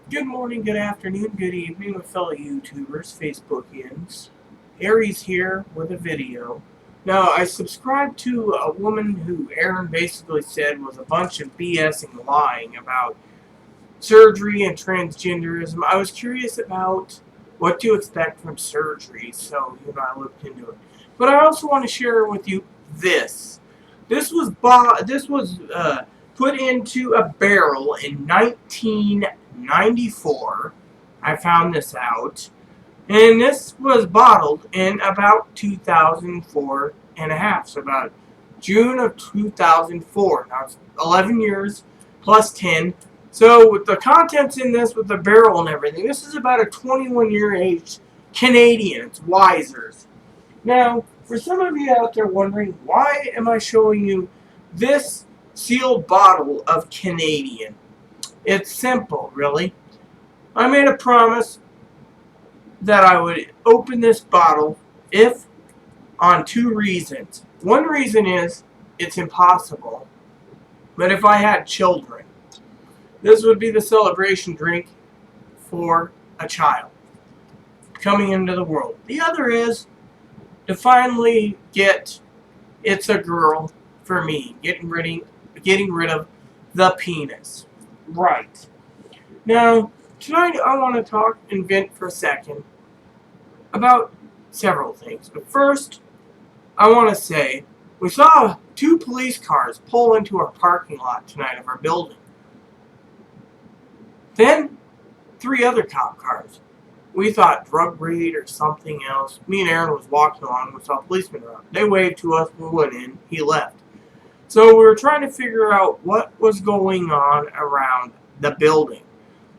Good morning, good afternoon, good evening, with fellow YouTubers, Facebookians. Aries here with a video. Now, I subscribed to a woman who Aaron basically said was a bunch of BS and lying about surgery and transgenderism. I was curious about what to expect from surgery, so I looked into it. But I also want to share with you this. This was put into a barrel in 1994. I found this out, and this was bottled in about 2004 and a half, so about June of 2004. Now it's 11 years plus 10. So with the contents in this, with the barrel and everything, this is about a 21-year age Canadian. It's Wiser's. Now, for some of you out there wondering, why am I showing you this sealed bottle of Canadian? It's simple, really. I made a promise that I would open this bottle if on two reasons. One reason is it's impossible, but if I had children, this would be the celebration drink for a child coming into the world. The other is to finally get it's a girl for me, getting rid of the penis. Right. Now, tonight I want to talk and vent for a second about several things. But first, I want to say we saw two police cars pull into our parking lot tonight of our building. Then, three other cop cars. We thought drug raid or something else. Me and Aaron was walking along. We saw a policeman around. They waved to us. We went in. He left. So we were trying to figure out what was going on around the building.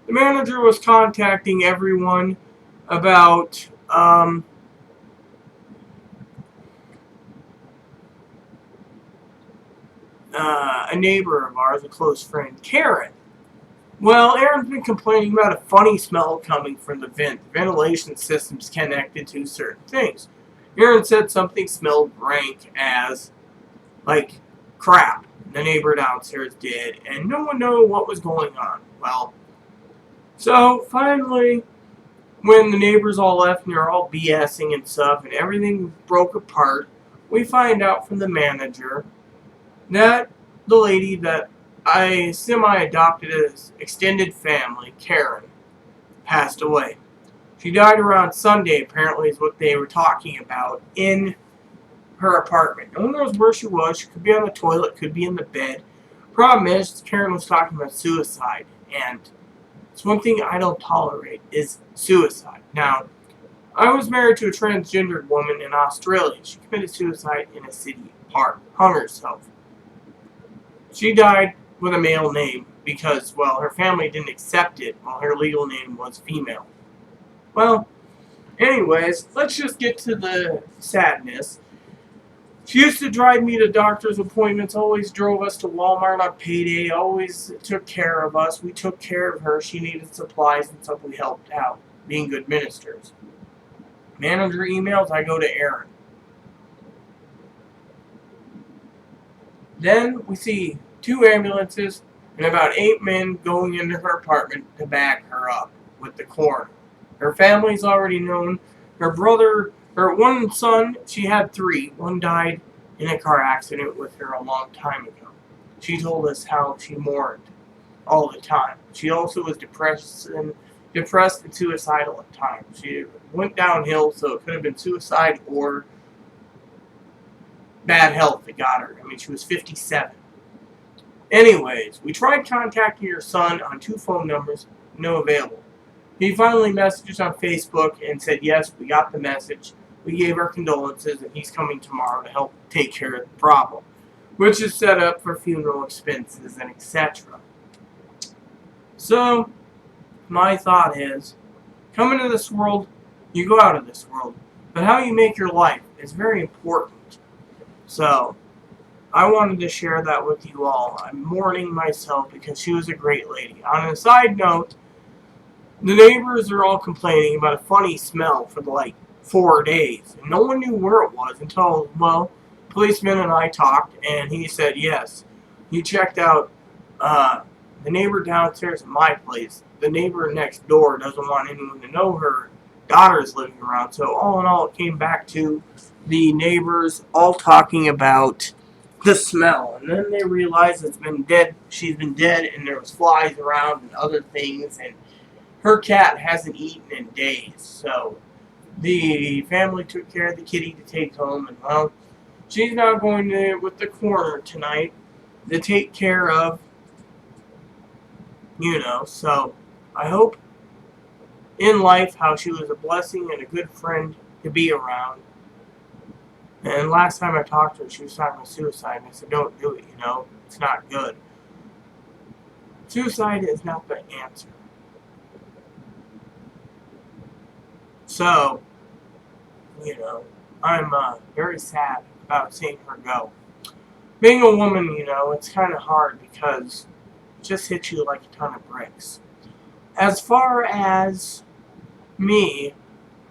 The manager was contacting everyone about a neighbor of ours, a close friend, Karen. Well, Aaron's been complaining about a funny smell coming from the vent. The ventilation system's connected to certain things. Aaron said something smelled rank as, like, crap. The neighbor downstairs did, and no one knew what was going on. Well, so finally, when the neighbors all left and they're all BSing and stuff, and everything broke apart, we find out from the manager that the lady that I semi-adopted as extended family, Karen, passed away. She died around Sunday, apparently, is what they were talking about, in her apartment. No one knows where she was. She could be on the toilet, could be in the bed. Problem is, Karen was talking about suicide, and it's one thing I don't tolerate is suicide. Now, I was married to a transgendered woman in Australia. She committed suicide in a city park, hung herself. She died with a male name because, well, her family didn't accept it while her legal name was female. Well, anyways, let's just get to the sadness. She used to drive me to doctor's appointments, always drove us to Walmart on payday, always took care of us. We took care of her. She needed supplies and stuff. We helped out, being good ministers. Manager emails, I go to Aaron. Then we see two ambulances and about 8 men going into her apartment to back her up with the coroner. Her family's already known. Her brother, her one son, she had 3. One died in a car accident with her a long time ago. She told us how she mourned all the time. She also was depressed and suicidal at times. She went downhill, so it could have been suicide or bad health that got her. I mean, she was 57. Anyways, we tried contacting your son on 2 phone numbers, no available. He finally messaged us on Facebook and said, yes, we got the message. We gave our condolences, and he's coming tomorrow to help take care of the problem, which is set up for funeral expenses and etc. So, my thought is, come into this world, you go out of this world, but how you make your life is very important. So, I wanted to share that with you all. I'm mourning myself because she was a great lady. On a side note, the neighbors are all complaining about a funny smell for like 4 days. And no one knew where it was until, well, policeman and I talked, and he said yes. He checked out the neighbor downstairs at my place, the neighbor next door doesn't want anyone to know her daughter's living around. So all in all, it came back to the neighbors all talking about the smell. And then they realized it's been dead. She's been dead, and there was flies around and other things. And her cat hasn't eaten in days. So the family took care of the kitty to take home. And well, she's now going to with the coroner tonight to take care of, so I hope in life how she was a blessing and a good friend to be around. And last time I talked to her, she was talking about suicide, and I said, don't do it, it's not good. Suicide is not the answer. So, I'm very sad about seeing her go. Being a woman, it's kind of hard because it just hits you like a ton of bricks. As far as me,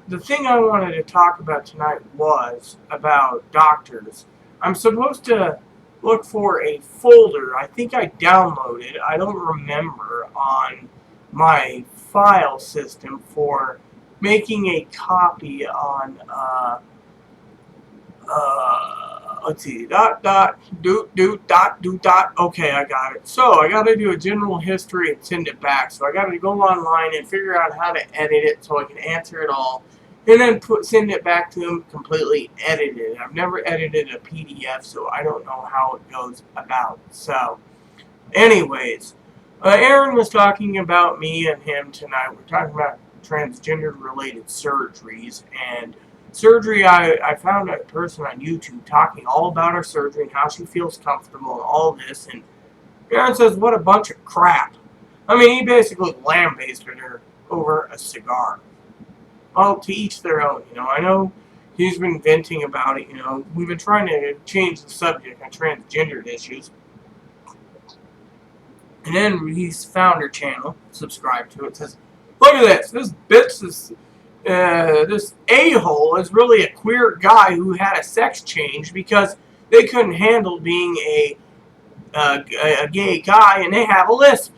the thing I wanted to talk about tonight was about doctors. I'm supposed to look for a folder. I think I downloaded, I don't remember, on my file system for making a copy on, let's see, okay, I got it. So I got to do a general history and send it back. So I got to go online and figure out how to edit it so I can answer it all, and then send it back to them completely edited. I've never edited a PDF, so I don't know how it goes about. So, anyways, Aaron was talking about me and him tonight. We're talking about transgender-related surgeries, and surgery, I found a person on YouTube talking all about her surgery and how she feels comfortable and all this, and Aaron says, what a bunch of crap. I mean, he basically lambasted her over a cigar. Well, to each their own, I know he's been venting about it, We've been trying to change the subject on transgendered issues. And then he's found her channel, subscribed to it, says, look at this, this bitch is... this a-hole is really a queer guy who had a sex change because they couldn't handle being a gay guy, and they have a lisp.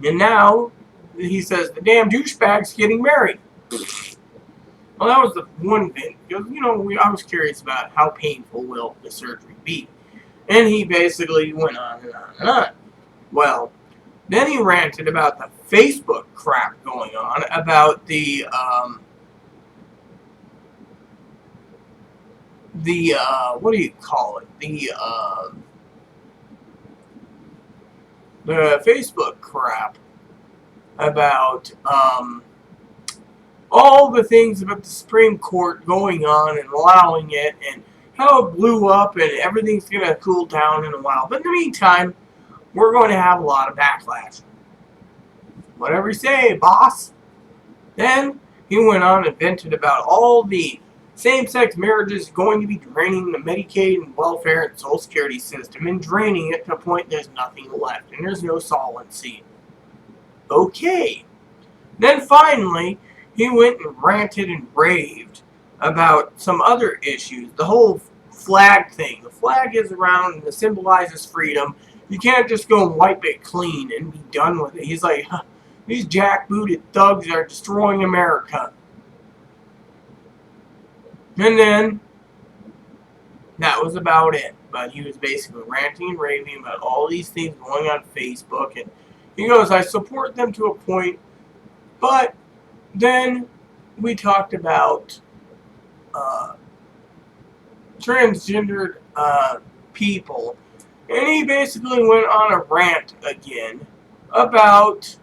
And now, he says, the damn douchebag's getting married. Well, that was the one thing. Because, I was curious about how painful will the surgery be. And he basically went on and on and on. Well, then he ranted about the Facebook crap going on, about the what do you call it? The Facebook crap about all the things about the Supreme Court going on and allowing it, and how it blew up, and everything's going to cool down in a while. But in the meantime, we're going to have a lot of backlash. Whatever you say, boss. Then he went on and vented about all the same-sex marriages going to be draining the Medicaid and welfare and Social Security system, and draining it to a point there's nothing left, and there's no solvency. Okay. Then finally, he went and ranted and raved about some other issues. The whole flag thing. The flag is around and it symbolizes freedom. You can't just go and wipe it clean and be done with it. He's like, these jackbooted thugs are destroying America. And then, that was about it. But he was basically ranting and raving about all these things going on Facebook. And he goes, I support them to a point. But then we talked about transgendered people. And he basically went on a rant again about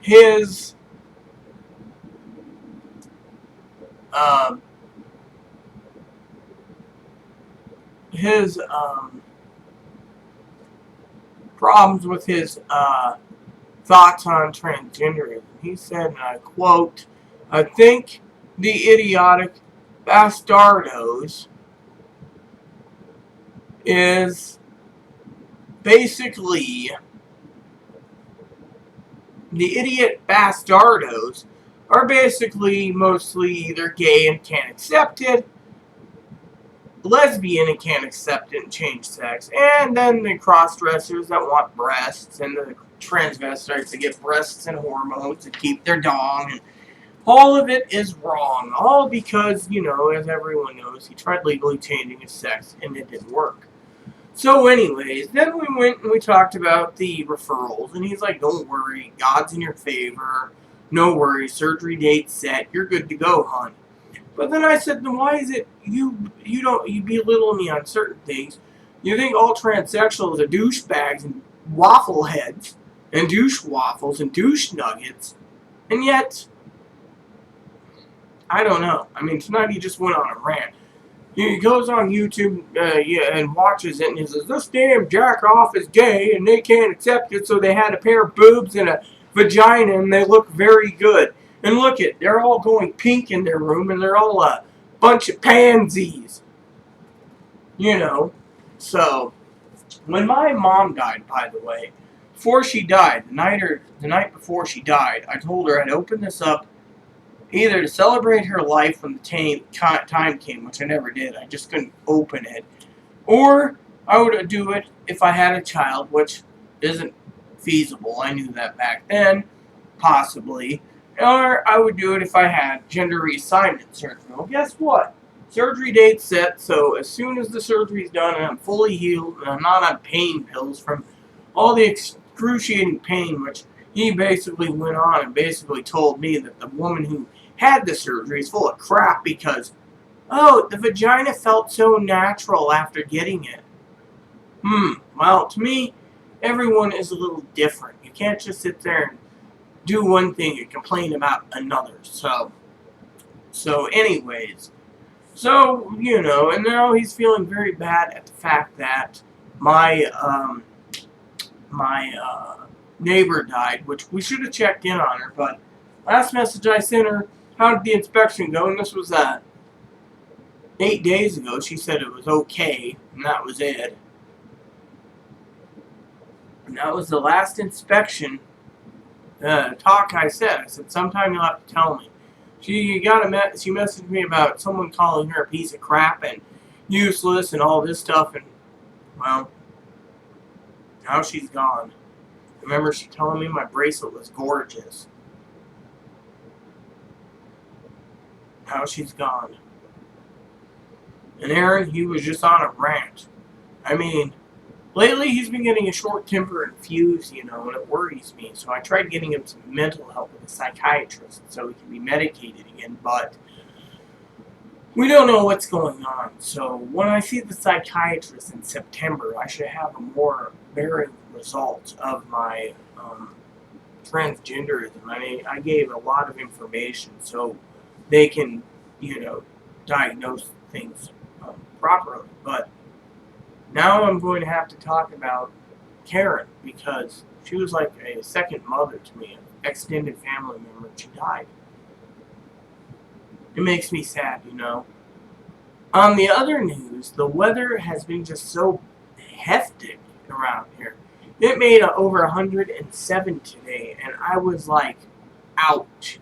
his problems with his thoughts on transgenderism. He said, and I quote, I think the idiotic bastardos is basically, the idiot bastardos are basically mostly either gay and can't accept it, lesbian and can't accept it and change sex, and then the cross-dressers that want breasts, and the transvestites that get breasts and hormones to keep their dong, and all of it is wrong. All because, as everyone knows, he tried legally changing his sex, and it didn't work. So anyways, then we went and we talked about the referrals, and he's like, don't worry, God's in your favor, no worries, surgery date set, you're good to go, hon. But then I said, then why is it you belittle me on certain things? You think all transsexuals are douchebags and waffle heads and douche waffles and douche nuggets, and yet, I don't know. I mean, tonight he just went on a rant. He goes on YouTube and watches it, and he says, this damn jack-off is gay, and they can't accept it, so they had a pair of boobs and a vagina, and they look very good. And look it, they're all going pink in their room, and they're all a bunch of pansies. So, when my mom died, by the way, before she died, the night before she died, I told her I'd open this up either to celebrate her life when the time came, which I never did. I just couldn't open it. Or I would do it if I had a child, which isn't feasible. I knew that back then, possibly. Or I would do it if I had gender reassignment surgery. Well, guess what? Surgery date's set, so as soon as the surgery's done and I'm fully healed and I'm not on pain pills from all the excruciating pain, which he basically went on and basically told me that the woman who had the surgery is full of crap because, the vagina felt so natural after getting it. Well, to me, everyone is a little different. You can't just sit there and do one thing and complain about another. So anyways, and now he's feeling very bad at the fact that my neighbor died, which we should have checked in on her, but last message I sent her, how did the inspection go? And this was 8 days ago. She said it was okay, and that was it. And that was the last inspection talk I said. I said, sometime you'll have to tell me. She messaged me about someone calling her a piece of crap and useless and all this stuff, and, well, now she's gone. Remember she telling me my bracelet was gorgeous. Now she's gone. And Aaron, he was just on a rant. I mean, lately he's been getting a short temper and fuse, and it worries me. So I tried getting him some mental help with a psychiatrist so he can be medicated again, but we don't know what's going on. So when I see the psychiatrist in September, I should have a more bearing result of my transgenderism. I mean, I gave a lot of information so they can, diagnose things properly. But now I'm going to have to talk about Karen because she was like a second mother to me, an extended family member, and she died. It makes me sad, On the other news, the weather has been just so hefty around here. It made over 107 today, and I was like, ouch,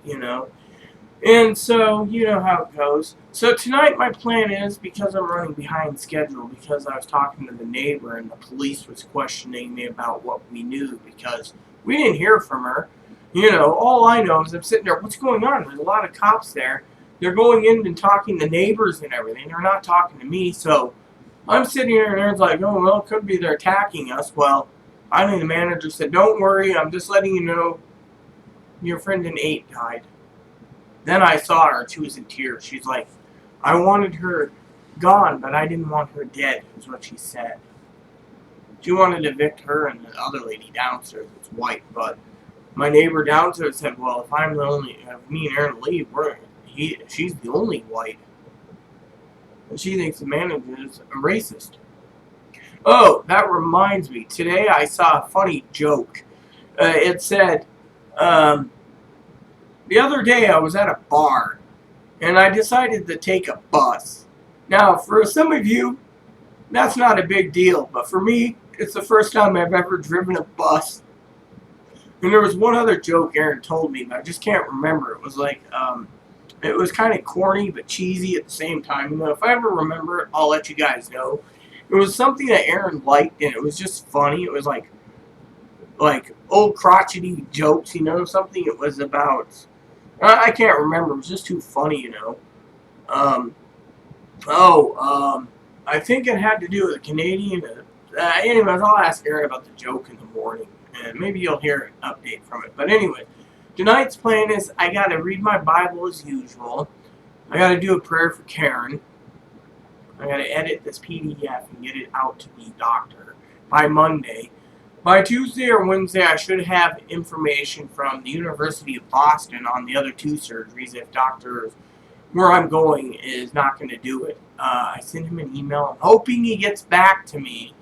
And so, you know how it goes. So tonight my plan is, because I'm running behind schedule, because I was talking to the neighbor and the police was questioning me about what we knew, because we didn't hear from her. All I know is I'm sitting there, what's going on? There's a lot of cops there. They're going in and talking to neighbors and everything. They're not talking to me, so I'm sitting here and Aaron's like, oh, well, it could be they're attacking us. Well, finally the manager said, don't worry, I'm just letting you know your friend in 8 died. Then I saw her, she was in tears. She's like, I wanted her gone, but I didn't want her dead, is what she said. She wanted to evict her and the other lady downstairs, that's white, but my neighbor downstairs said, well, if I'm the only, if me and Aaron leave, she's the only white. And she thinks the manager is a racist. Oh, that reminds me. Today I saw a funny joke. It said, the other day I was at a bar, and I decided to take a bus. Now, for some of you, that's not a big deal, but for me, it's the first time I've ever driven a bus. And there was one other joke Aaron told me, but I just can't remember. It was like, It was kind of corny but cheesy at the same time. You know, if I ever remember it, I'll let you guys know. It was something that Aaron liked, and it was just funny. It was like old crotchety jokes, you know, something it was about. I can't remember. It was just too funny, you know. Um, I think it had to do with a Canadian. Anyways, I'll ask Aaron about the joke in the morning, and maybe you'll hear an update from it. But anyway, tonight's plan is I got to read my Bible as usual. I got to do a prayer for Karen. I got to edit this PDF and get it out to the doctor by Monday. By Tuesday or Wednesday, I should have information from the University of Boston on the other two surgeries if doctors where I'm going is not going to do it. I sent him an email. I'm hoping he gets back to me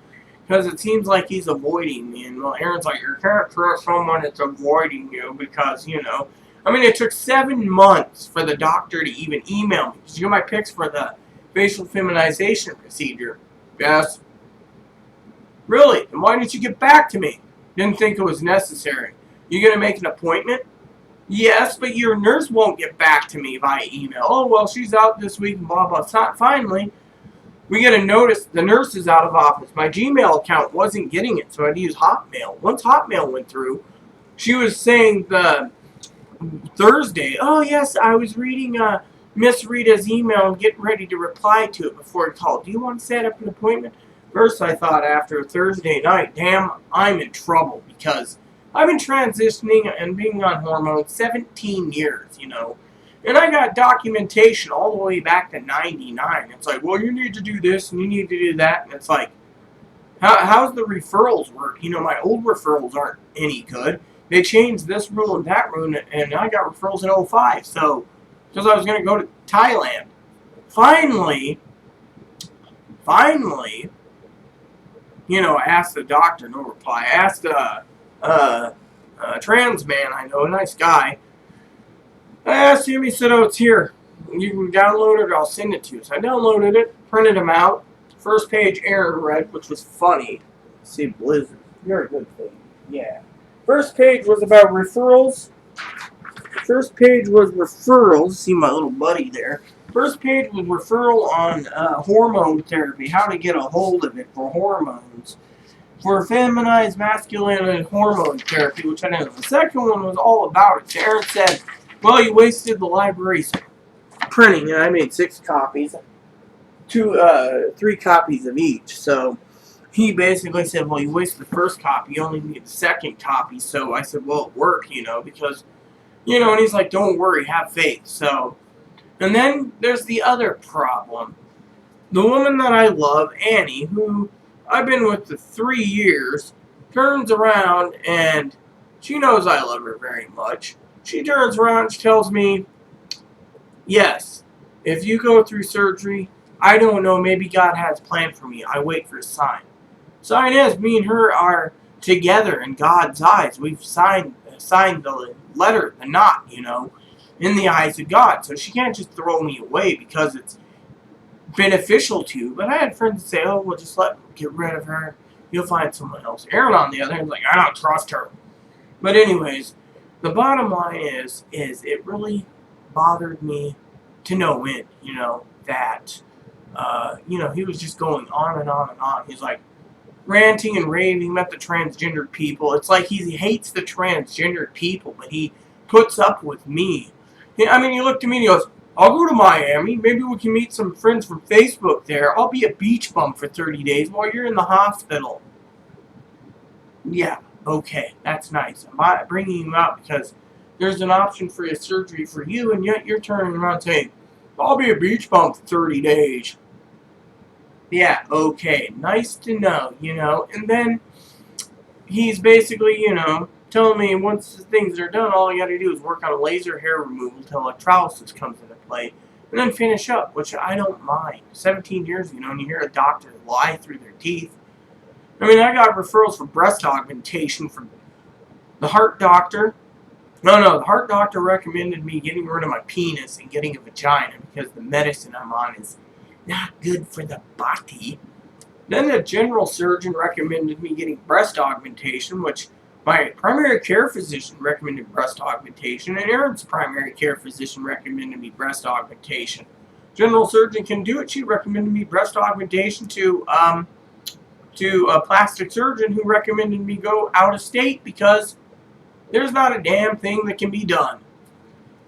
because it seems like he's avoiding me. And well, Aaron's like, you can't trust someone that's avoiding you because, you know, I mean, it took 7 months for the doctor to even email me. Did you get my pics for the facial feminization procedure? Yes. Really? Then why didn't you get back to me? Didn't think it was necessary. You going to make an appointment? Yes, but your nurse won't get back to me via email. Oh, well, she's out this week and blah, blah. Finally, we get a notice the nurse is out of office. My Gmail account wasn't getting it, so I had to use Hotmail. Once Hotmail went through, she was saying the Thursday, oh, yes, I was reading Miss Rita's email and getting ready to reply to it before I called. Do you want to set up an appointment? First, I thought after Thursday night, damn, I'm in trouble because I've been transitioning and being on hormones 17 years, you know. And I got documentation all the way back to 99. It's like, well, you need to do this and you need to do that. And it's like, how's the referrals work? You know, my old referrals aren't any good. They changed this rule and that rule, and I got referrals in '05. So, because I was going to go to Thailand. Finally, you know, I asked the doctor, no reply. I asked a trans man I know, a nice guy. I asked him, he said, oh, it's here. You can download it or I'll send it to you. So I downloaded it, printed them out. First page Aaron read, which was funny. Let's see, Blizzard. You're a good thing. Yeah. First page was about referrals. First page was referrals. See my little buddy there. First page was referral on hormone therapy, how to get a hold of it for hormones. For feminized masculine and hormone therapy, which I know. The second one was all about it. Aaron said, well, you wasted the library's printing, and I made 6 copies. 3 copies of each. So he basically said, well, you wasted the first copy, you only need the second copy. So I said, well, it worked, you know, because, you know, and he's like, don't worry, have faith. So, and then there's the other problem. The woman that I love, Annie, who I've been with for 3 years, turns around and she knows I love her very much. She turns around and she tells me, yes, if you go through surgery, I don't know, maybe God has a plan for me. I wait for a sign. Sign is, me and her are together in God's eyes. We've signed the letter, the knot, you know, in the eyes of God. So she can't just throw me away because it's beneficial to you. But I had friends that say, oh, well, just get rid of her. You'll find someone else. Aaron, on the other hand, is like, I don't trust her. But anyways, the bottom line is it really bothered me to no end, you know, that, you know, he was just going on and on and on. He's like ranting and raving about the transgendered people. It's like he hates the transgendered people, but he puts up with me. I mean, he looked at me and he goes, I'll go to Miami. Maybe we can meet some friends from Facebook there. I'll be a beach bum for 30 days while you're in the hospital. Yeah, okay, that's nice. I'm bringing you out because there's an option for a surgery for you, and yet you're turning around saying, I'll be a beach bum for 30 days. Yeah, okay, nice to know, you know. And then he's basically, you know, telling me once the things are done, all I got to do is work on a laser hair removal until electrolysis comes into play, and then finish up, which I don't mind. 17 years, you know, and you hear a doctor lie through their teeth. I mean, I got referrals for breast augmentation from the heart doctor. No, the heart doctor recommended me getting rid of my penis and getting a vagina because the medicine I'm on is not good for the body. Then the general surgeon recommended me getting breast augmentation, which My primary care physician recommended breast augmentation, and Erin's primary care physician recommended me breast augmentation. General surgeon can do it. She recommended me breast augmentation to a plastic surgeon who recommended me go out of state because there's not a damn thing that can be done.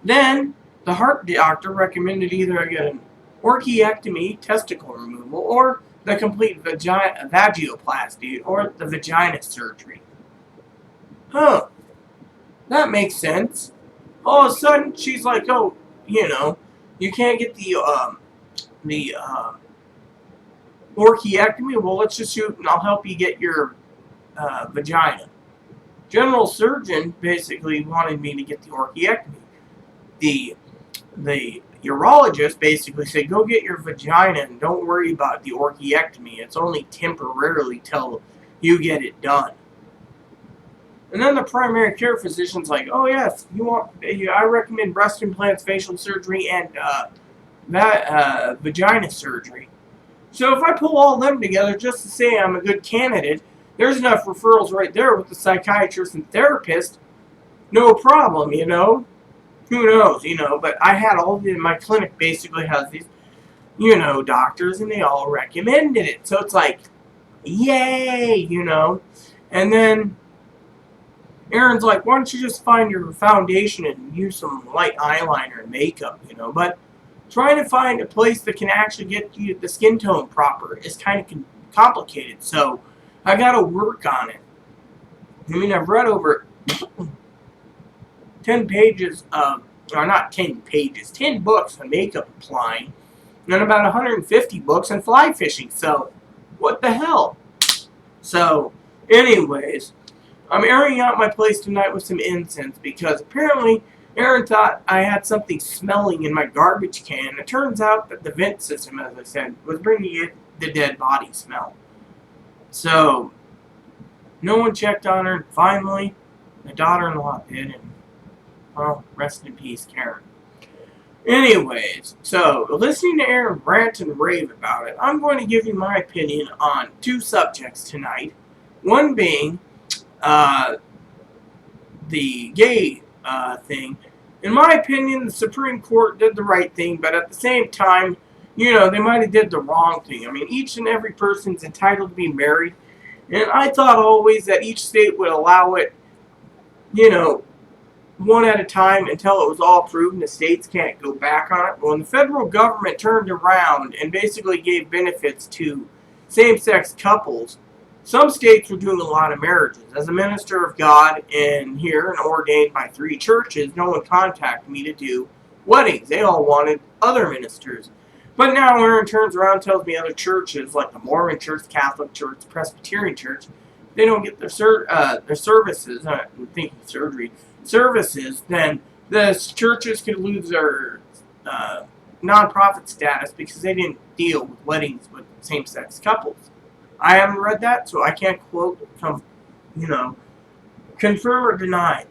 Then the heart doctor recommended either I get an orchiectomy, testicle removal, or the complete vagioplasty, or the vagina surgery. Huh, that makes sense. All of a sudden, she's like, oh, you can't get the orchiectomy. Well, let's just shoot, and I'll help you get your vagina. General surgeon basically wanted me to get the orchiectomy. The urologist basically said, go get your vagina and don't worry about the orchiectomy. It's only temporarily till you get it done. And then the primary care physician's like, oh yes, I recommend breast implants, facial surgery, and vagina surgery. So if I pull all of them together just to say I'm a good candidate, there's enough referrals right there with the psychiatrist and therapist. No problem, Who knows, but I had my clinic basically has these, doctors, and they all recommended it. So it's like, yay, And then Erin's like, why don't you just find your foundation and use some light eyeliner and makeup, But trying to find a place that can actually get you the skin tone proper is kind of complicated. So I got to work on it. I've read over 10 pages of, or not 10 pages, 10 books on makeup applying, and about 150 books on fly fishing. So, what the hell? So, anyways, I'm airing out my place tonight with some incense because apparently Erin thought I had something smelling in my garbage can. It turns out that the vent system, as I said, was bringing in the dead body smell. So, no one checked on her, and finally, my daughter-in-law did, and well, rest in peace, Karen. Anyways, so listening to Erin rant and rave about it, I'm going to give you my opinion on two subjects tonight. One being the gay thing. In my opinion, the Supreme Court did the right thing, but at the same time, they might have did the wrong thing. Each and every person's entitled to be married, and I thought always that each state would allow it, one at a time until it was all approved and the states can't go back on it. But when the federal government turned around and basically gave benefits to same-sex couples, some states were doing a lot of marriages. As a minister of God and here and ordained by 3 churches, no one contacted me to do weddings. They all wanted other ministers. But now Erin turns around and tells me other churches, like the Mormon Church, Catholic Church, Presbyterian Church, they don't get their services, I'm thinking surgery, services, then the churches could lose their non-profit status because they didn't deal with weddings with same-sex couples. I haven't read that, so I can't quote, confirm or deny.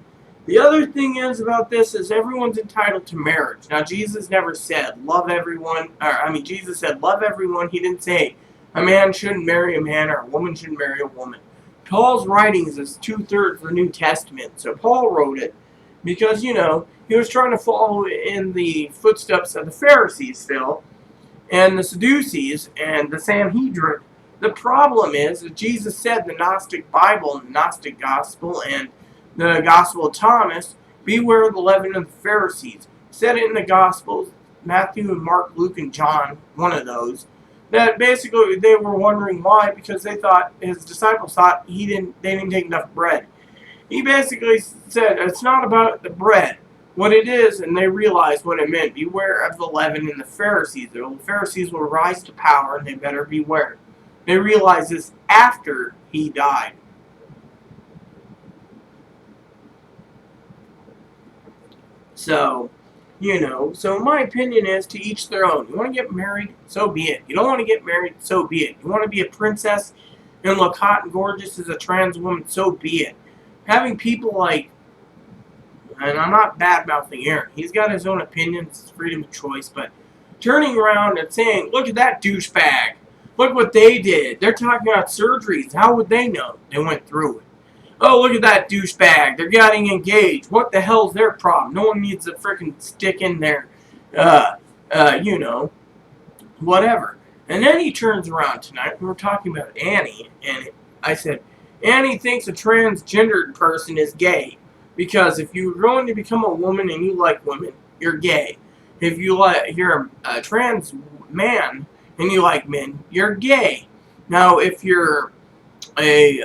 The other thing is about this is everyone's entitled to marriage. Now, Jesus never said love everyone, Jesus said love everyone. He didn't say a man shouldn't marry a man or a woman shouldn't marry a woman. Paul's writings is 2/3 of the New Testament. So Paul wrote it because, he was trying to follow in the footsteps of the Pharisees still, and the Sadducees, and the Sanhedrin. The problem is that Jesus said the Gnostic Bible and the Gnostic Gospel and the Gospel of Thomas, beware of the leaven of the Pharisees. Said it in the Gospels, Matthew and Mark, Luke and John, one of those, that basically they were wondering why, because they thought, his disciples thought they didn't take enough bread. He basically said, it's not about the bread, what it is, and they realized what it meant. Beware of the leaven in the Pharisees. The Pharisees will rise to power, and they better beware. They realized this after he died. So, so my opinion is to each their own. You want to get married? So be it. You don't want to get married? So be it. You want to be a princess and look hot and gorgeous as a trans woman? So be it. Having people like, and I'm not bad-mouthing Aaron. He's got his own opinions, freedom of choice, but turning around and saying, look at that douchebag. Look what they did. They're talking about surgeries. How would they know? They went through it. Oh, look at that douchebag. They're getting engaged. What the hell's their problem? No one needs to freaking stick in there, you know, whatever. And then he turns around tonight. We were talking about Annie, and I said, Annie thinks a transgendered person is gay. Because if you're going to become a woman and you like women, you're gay. If you're a trans man and you like men, you're gay. Now, if you're a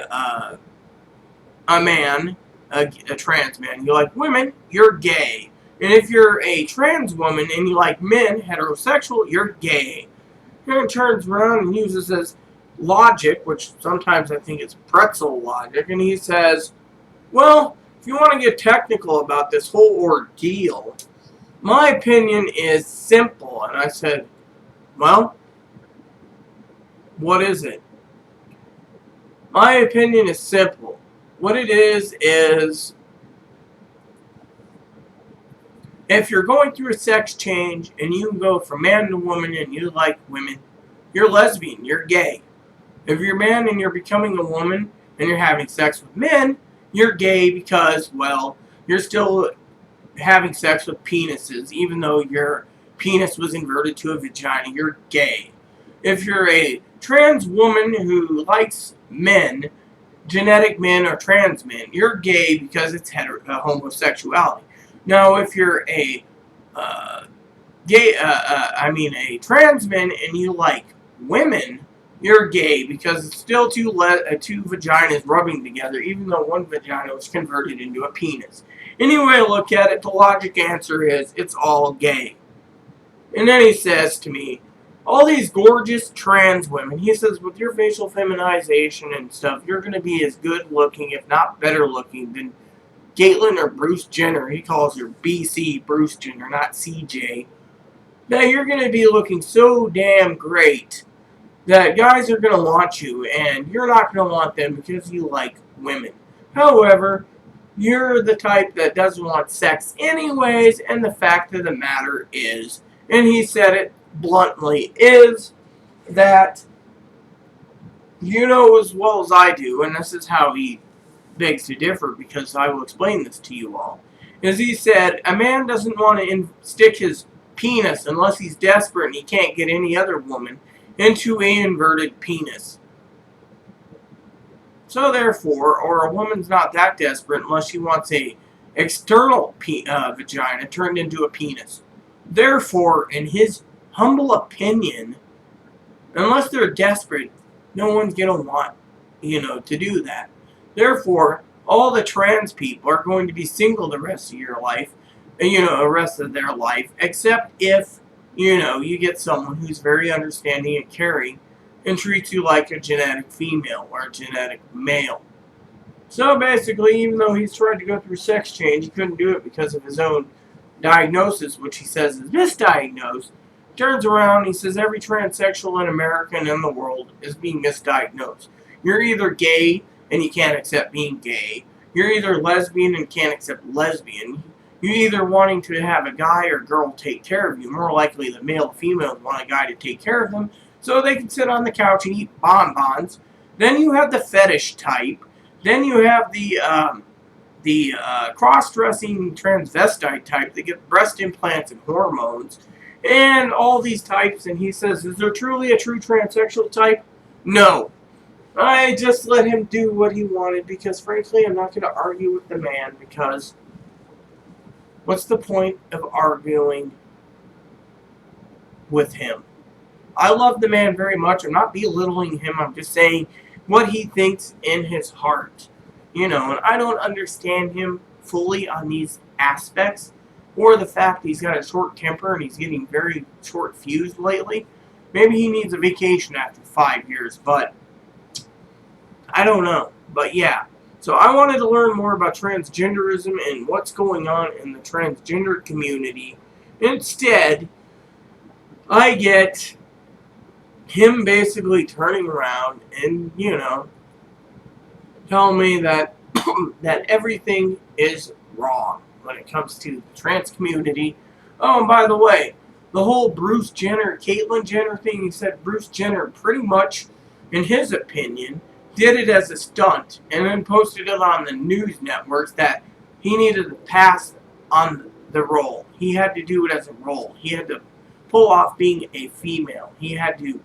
man, a trans man, you like women, you're gay. And if you're a trans woman and you like men, heterosexual, you're gay. And it turns around and uses this logic, which sometimes I think is pretzel logic, and he says, well, if you want to get technical about this whole ordeal, my opinion is simple. And I said, well, what is it? My opinion is simple. What it is if you're going through a sex change and you go from man to woman and you like women, you're lesbian, you're gay. If you're a man and you're becoming a woman and you're having sex with men, you're gay because, well, you're still having sex with penises, even though your penis was inverted to a vagina. You're gay. If you're a trans woman who likes men, genetic men or trans men, you're gay because it's homosexuality. Now, if you're a a trans man and you like women, you're gay because it's still two vaginas rubbing together, even though one vagina was converted into a penis. Any way to look at it, the logic answer is it's all gay. And then he says to me, all these gorgeous trans women, he says, with your facial feminization and stuff, you're going to be as good looking, if not better looking, than Caitlyn or Bruce Jenner. He calls her BC Bruce Jenner, not CJ. Now you're going to be looking so damn great that guys are going to want you, and you're not going to want them because you like women. However, you're the type that doesn't want sex anyways, and the fact of the matter is, and he said it bluntly, is that you know as well as I do, and this is how he begs to differ, because I will explain this to you all, is he said a man doesn't want to stick his penis unless he's desperate and he can't get any other woman into an inverted penis. So therefore, or a woman's not that desperate unless she wants a external vagina turned into a penis. Therefore, in his humble opinion, unless they're desperate, no one's going to want, to do that. Therefore, all the trans people are going to be single the rest of your life, the rest of their life, except if, you get someone who's very understanding and caring and treats you like a genetic female or a genetic male. So basically, even though he's tried to go through sex change, he couldn't do it because of his own diagnosis, which he says is misdiagnosed. Turns around, he says every transsexual in America and in the world is being misdiagnosed. You're either gay and you can't accept being gay. You're either lesbian and can't accept lesbian. You're either wanting to have a guy or girl take care of you. More likely the male or female want a guy to take care of them so they can sit on the couch and eat bonbons. Then you have the fetish type. Then you have the cross-dressing transvestite type that get breast implants and hormones. And all these types. And he says, is there truly a true transsexual type? No. I just let him do what he wanted because, frankly, I'm not going to argue with the man because what's the point of arguing with him? I love the man very much. I'm not belittling him. I'm just saying what he thinks in his heart. And I don't understand him fully on these aspects or the fact he's got a short temper and he's getting very short-fused lately. Maybe he needs a vacation after 5 years, but I don't know. But yeah. So I wanted to learn more about transgenderism and what's going on in the transgender community. Instead, I get him basically turning around and, telling me that that everything is wrong when it comes to the trans community. Oh, and by the way, the whole Bruce Jenner, Caitlyn Jenner thing, he said Bruce Jenner pretty much, in his opinion, did it as a stunt and then posted it on the news networks that he needed to pass on the role. He had to do it as a role. He had to pull off being a female. He had to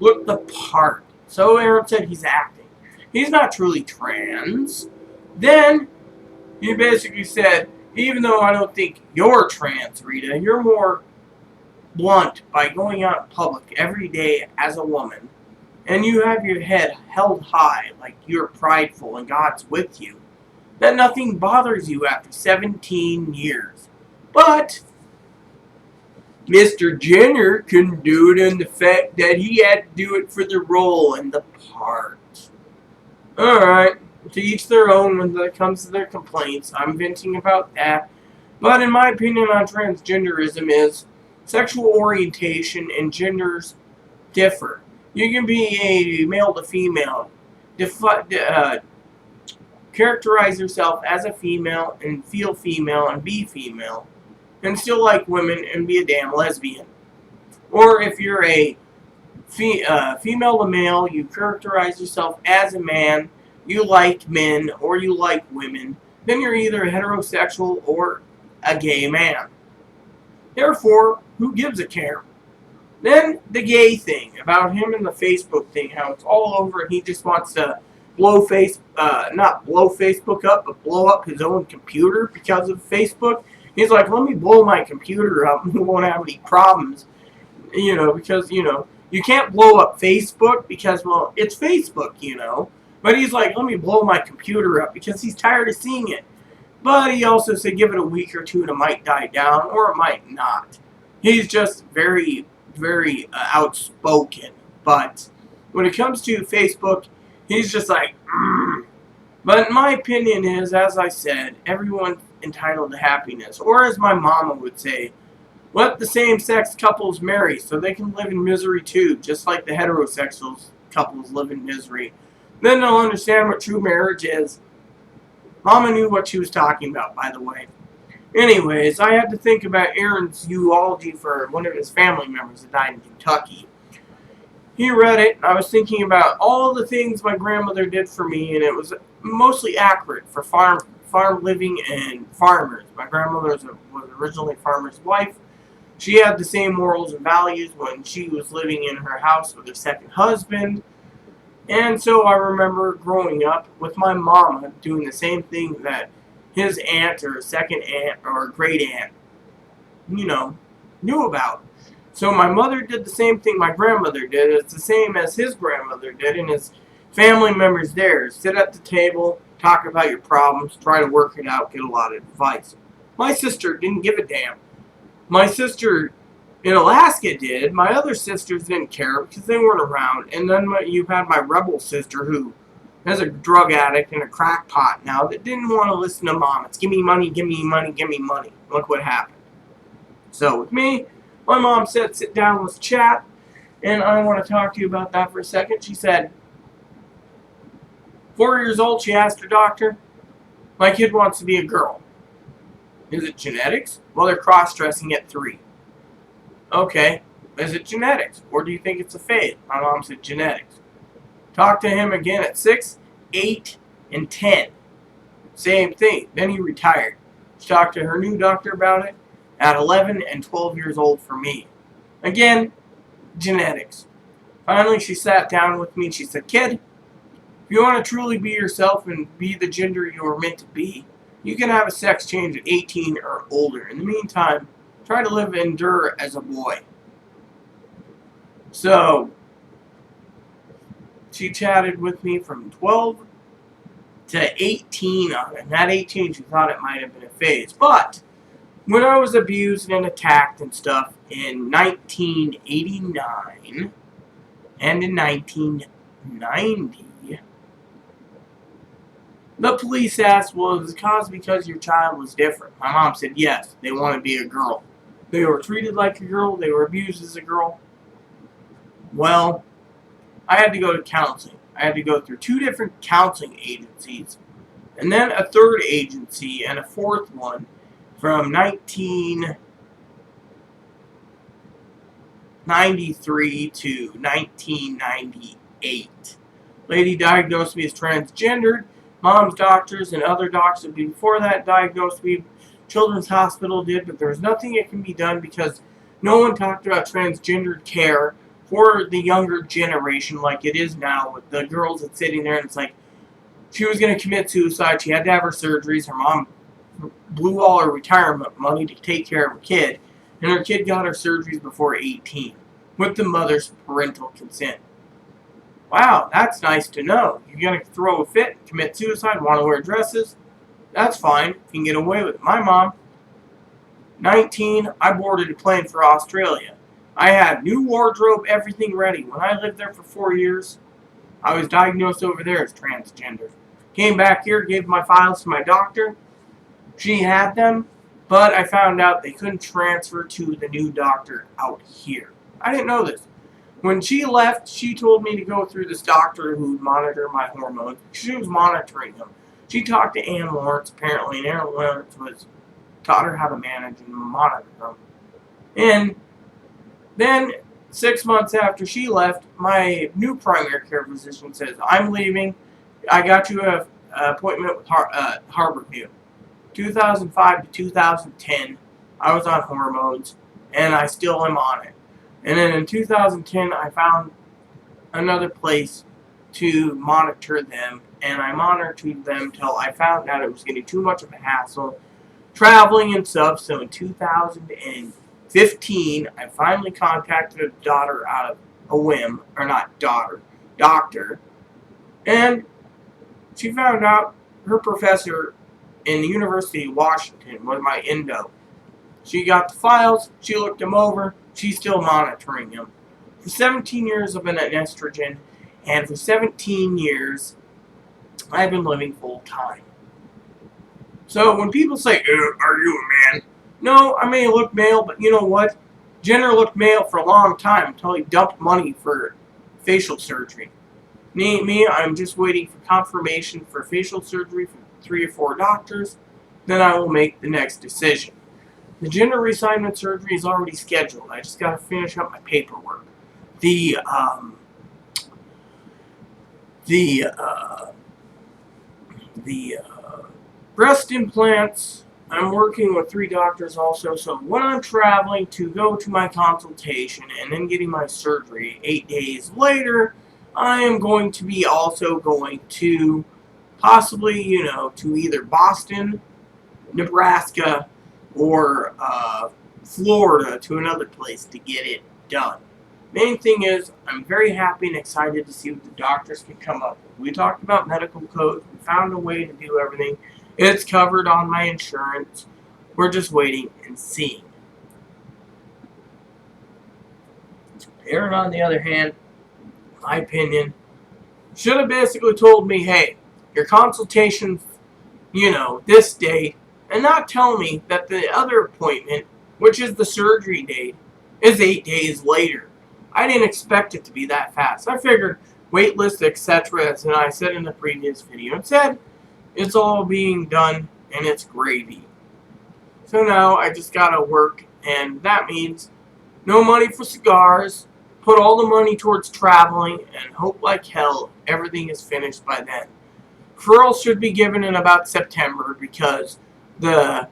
look the part. So Aaron said he's acting. He's not truly trans. Then he basically said, even though I don't think you're trans, Rita, you're more blunt by going out in public every day as a woman, and you have your head held high like you're prideful and God's with you, that nothing bothers you after 17 years. But Mr. Jenner couldn't do it in the fact that he had to do it for the role and the part. Alright, to each their own when it comes to their complaints. I'm venting about that. But in my opinion on transgenderism is sexual orientation and genders differ. You can be a male to female, characterize yourself as a female and feel female and be female, and still like women and be a damn lesbian. Or if you're a female to male, you characterize yourself as a man, you like men or you like women, then you're either heterosexual or a gay man. Therefore, who gives a care? Then the gay thing about him and the Facebook thing, how it's all over and he just wants to not blow Facebook up, but blow up his own computer because of Facebook. He's like, let me blow my computer up and we won't have any problems. Because, you can't blow up Facebook because, well, it's Facebook, But he's like, let me blow my computer up because he's tired of seeing it. But he also said give it a week or two and it might die down or it might not. He's just very, very outspoken. But when it comes to Facebook, he's just like, But my opinion is, as I said, everyone's entitled to happiness. Or as my mama would say, let the same-sex couples marry so they can live in misery too, just like the heterosexual couples live in misery. Then they'll understand what true marriage is. Mama knew what she was talking about, by the way. Anyways, I had to think about Aaron's eulogy for one of his family members that died in Kentucky. He read it, and I was thinking about all the things my grandmother did for me, and it was mostly accurate for farm living and farmers. My grandmother was originally a farmer's wife. She had the same morals and values when she was living in her house with her second husband. And so I remember growing up with my mama doing the same thing that his aunt or second aunt or great aunt, knew about. So my mother did the same thing my grandmother did. It's the same as his grandmother did and his family members there. Sit at the table, talk about your problems, try to work it out, get a lot of advice. My sister didn't give a damn. My sister in Alaska did. My other sisters didn't care because they weren't around. And then you've had my rebel sister who is a drug addict and a crackpot now that didn't want to listen to mom. It's give me money, give me money, give me money. Look what happened. So with me, my mom said sit down, let's chat. And I want to talk to you about that for a second. She said, 4 years old, she asked her doctor, my kid wants to be a girl. Is it genetics? Well, they're cross-dressing at 3. Okay, is it genetics? Or do you think it's a phase? My mom said genetics. Talked to him again at 6, 8, and 10. Same thing. Then he retired. She talked to her new doctor about it at 11 and 12 years old for me. Again, genetics. Finally, she sat down with me and she said, kid, if you want to truly be yourself and be the gender you were meant to be, you can have a sex change at 18 or older. In the meantime, try to live and endure as a boy. So, she chatted with me from 12 to 18 on it. And at 18, she thought it might have been a phase. But, when I was abused and attacked and stuff in 1989 and in 1990, the police asked, well, was it caused because your child was different? My mom said, yes, they want to be a girl. They were treated like a girl. They were abused as a girl. Well, I had to go to counseling. I had to go through 2 different counseling agencies. And then a 3rd agency and a 4th one from 1993 to 1998. Lady diagnosed me as transgendered. Mom's doctors and other doctors before that diagnosed me. Children's Hospital did, but there was nothing that can be done because no one talked about transgendered care for the younger generation like it is now with the girls that's sitting there and it's like she was going to commit suicide. She had to have her surgeries. Her mom blew all her retirement money to take care of her kid, and her kid got her surgeries before 18 with the mother's parental consent. Wow, that's nice to know. You're going to throw a fit, commit suicide, want to wear dresses? That's fine. You can get away with it. My mom, 19, I boarded a plane for Australia. I had new wardrobe, everything ready. When I lived there for 4 years, I was diagnosed over there as transgender. Came back here, gave my files to my doctor. She had them, but I found out they couldn't transfer to the new doctor out here. I didn't know this. When she left, she told me to go through this doctor who would monitor my hormones. She was monitoring them. She talked to Ann Lawrence, apparently, and Ann Lawrence taught her how to manage and monitor them. And then, 6 months after she left, my new primary care physician says, I'm leaving. I got you an appointment with Harborview. 2005 to 2010, I was on hormones, and I still am on it. And then in 2010, I found another place to monitor them, and I monitored them till I found out it was getting too much of a hassle, traveling and stuff. So in 2015, I finally contacted a daughter out of a whim, or not daughter, doctor, and she found out her professor in the University of Washington was my endo. She got the files, she looked them over, she's still monitoring them. For 17 years I've been an estrogen, and for 17 years I've been living full time. So when people say, are you a man? No, I may look male, but you know what? Jenner looked male for a long time until he dumped money for facial surgery. Me, I'm just waiting for confirmation for facial surgery from 3 or 4 doctors. Then I will make the next decision. The gender reassignment surgery is already scheduled. I just got to finish up my paperwork. The breast implants, I'm working with 3 doctors also. So when I'm traveling to go to my consultation and then getting my surgery 8 days later, I am going to be also going to possibly, to either Boston, Nebraska, or Florida, to another place to get it done. Main thing is, I'm very happy and excited to see what the doctors can come up with. We talked about medical codes. We found a way to do everything. It's covered on my insurance. We're just waiting and seeing. Aaron, on the other hand, my opinion, should have basically told me, hey, your consultation, this date, and not tell me that the other appointment, which is the surgery date, is 8 days later. I didn't expect it to be that fast. I figured wait list, etc., as I said in the previous video. It said it's all being done and it's gravy. So now I just gotta work, and that means no money for cigars, put all the money towards traveling, and hope like hell everything is finished by then. Referrals should be given in about September because the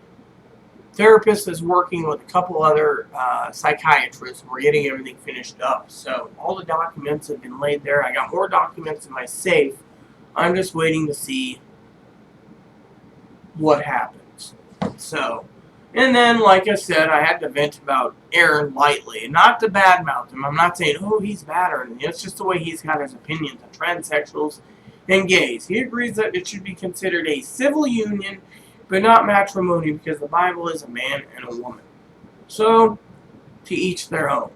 therapist is working with a couple other psychiatrists. We're getting everything finished up. So all the documents have been laid there. I got more documents in my safe. I'm just waiting to see what happens. So, and then, like I said, I had to vent about Aaron lightly. Not to badmouth him. I'm not saying, oh, he's bad or anything. It's just the way he's got his opinions on transsexuals and gays. He agrees that it should be considered a civil union, but not matrimony, because the Bible is a man and a woman. So, to each their own,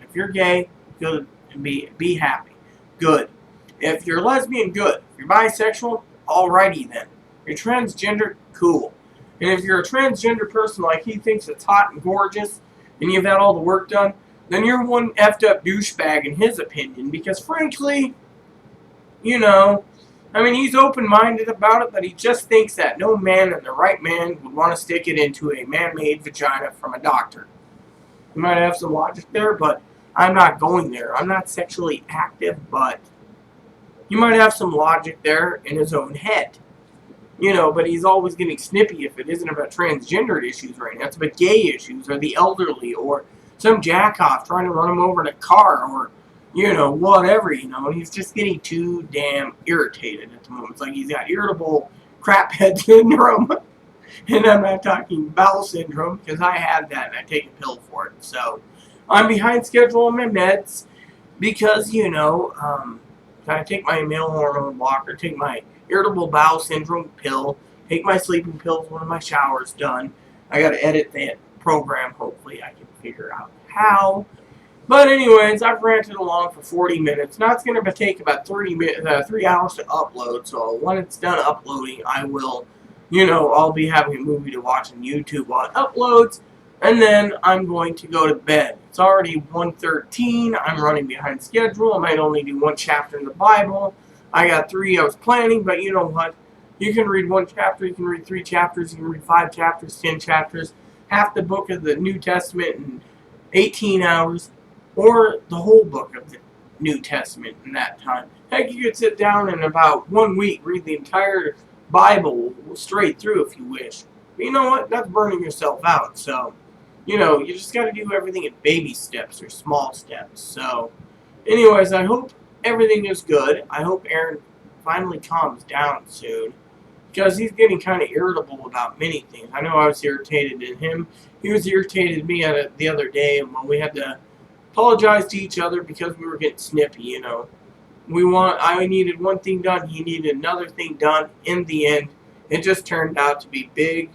If you're gay, good, and be happy. Good. If you're lesbian, good. If you're bisexual, alrighty then. If you're transgender, cool. And if you're a transgender person like he thinks it's hot and gorgeous, and you've had all the work done, then you're one effed up douchebag in his opinion, because frankly, he's open-minded about it, but he just thinks that no man and the right man would want to stick it into a man-made vagina from a doctor. You might have some logic there, but I'm not going there. I'm not sexually active, but You might have some logic there in his own head. But he's always getting snippy if it isn't about transgendered issues right now. It's about gay issues or the elderly or some jackoff trying to run him over in a car or, whatever, and he's just getting too damn irritated at the moment. It's like he's got irritable crap head syndrome. And I'm not talking bowel syndrome because I have that and I take a pill for it. So I'm behind schedule on my meds because, I take my male hormone blocker, take my irritable bowel syndrome pill, take my sleeping pills when my shower's done. I got to edit that program. Hopefully I can figure out how. But anyways, I've ranted along for 40 minutes. Now it's going to take about 3 hours to upload. So when it's done uploading, I will, I'll be having a movie to watch on YouTube while it uploads. And then I'm going to go to bed. It's already 1:13. I'm running behind schedule. I might only do one chapter in the Bible. I got 3 I was planning, but you know what? You can read 1 chapter, you can read 3 chapters, you can read 5 chapters, 10 chapters, half the book of the New Testament in 18 hours, or the whole book of the New Testament in that time. Heck, you could sit down in about 1 week, read the entire Bible straight through if you wish. But you know what? That's burning yourself out. So, you just got to do everything in baby steps or small steps. So, anyways, I hope everything is good. I hope Aaron finally calms down soon because he's getting kind of irritable about many things. I know I was irritated at him. He was irritated at me the other day, and when we had to apologize to each other because we were getting snippy. I needed one thing done. He needed another thing done. In the end, it just turned out to be big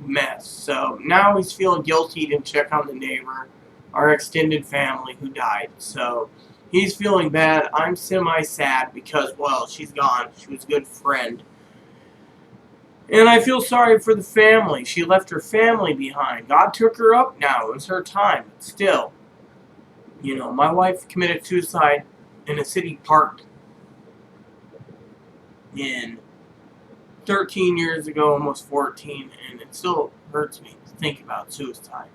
mess. So now he's feeling guilty to check on the neighbor, our extended family who died. So he's feeling bad. I'm semi-sad because, well, she's gone. She was a good friend. And I feel sorry for the family. She left her family behind. God took her up now. It was her time. But still, my wife committed suicide in a city park in 13 years ago, almost 14, and it still hurts me to think about suicide.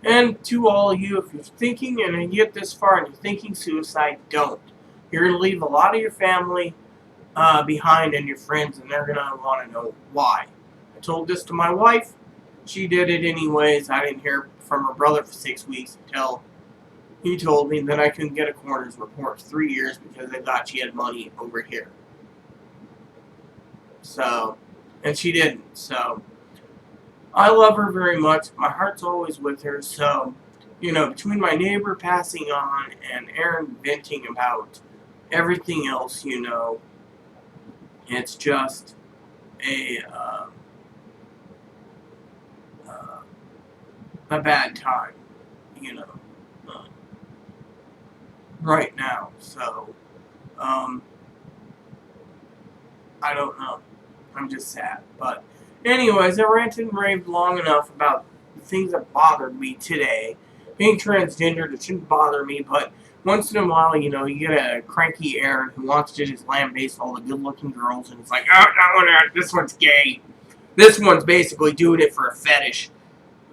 And to all of you, if you're thinking and you get this far and you're thinking suicide, don't. You're going to leave a lot of your family behind and your friends, and they're going to want to know why. I told this to my wife. She did it anyways. I didn't hear from her brother for 6 weeks until he told me that I couldn't get a coroner's report for 3 years because they thought she had money over here. So, and she didn't. So, I love her very much. My heart's always with her. So, between my neighbor passing on and Aaron venting about everything else, it's just a bad time, right now. So, I don't know. I'm just sad. But anyways, I ranted and raved long enough about the things that bothered me today. Being transgendered, it shouldn't bother me, but once in a while, you get a cranky Aaron who wants to just lambaste all the good-looking girls, and it's like, this one's gay. This one's basically doing it for a fetish.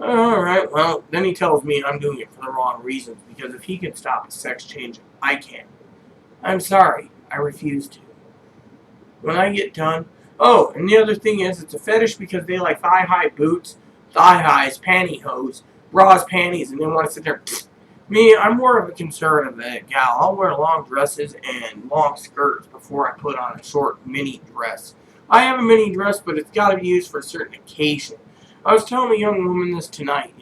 Alright, well, then he tells me I'm doing it for the wrong reasons, because if he can stop a sex change, I can. I'm sorry, I refuse to. When I get done... Oh, and the other thing is, it's a fetish because they like thigh-high boots, thigh-highs, pantyhose, bras, panties, and they want to sit there... Me, I'm more of a conservative gal. I'll wear long dresses and long skirts before I put on a short mini dress. I have a mini dress, but it's got to be used for a certain occasion. I was telling a young woman this tonight,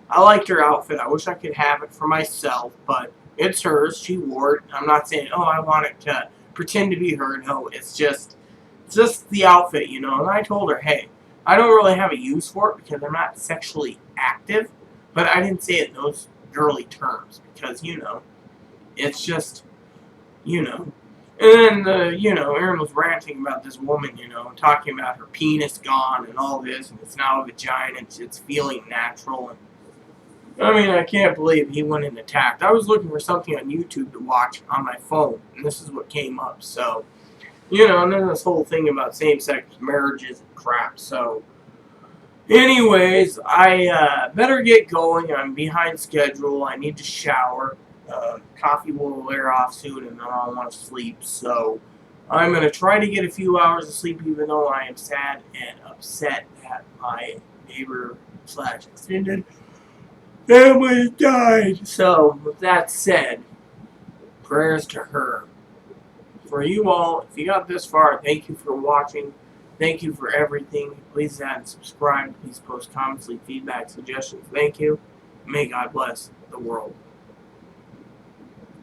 I liked her outfit. I wish I could have it for myself, but it's hers. She wore it. I'm not saying, I want it to pretend to be her. No, it's just the outfit, And I told her, hey, I don't really have a use for it because I'm not sexually active, but I didn't say it in those girly terms because, it's just, And then, Aaron was ranting about this woman, talking about her penis gone and all this, and it's now a vagina, and it's feeling natural. And I can't believe he went and attacked. I was looking for something on YouTube to watch on my phone, and this is what came up. So, and then this whole thing about same-sex marriages and crap. So, anyways, I better get going. I'm behind schedule. I need to shower. Coffee will wear off soon, and then I'll want to sleep. So I'm going to try to get a few hours of sleep, even though I am sad and upset that my neighbor slash extended family died. So with that said, prayers to her. For you all, if you got this far, thank you for watching. Thank you for everything. Please add and subscribe. Please post comments, leave feedback, suggestions. Thank you. May God bless the world.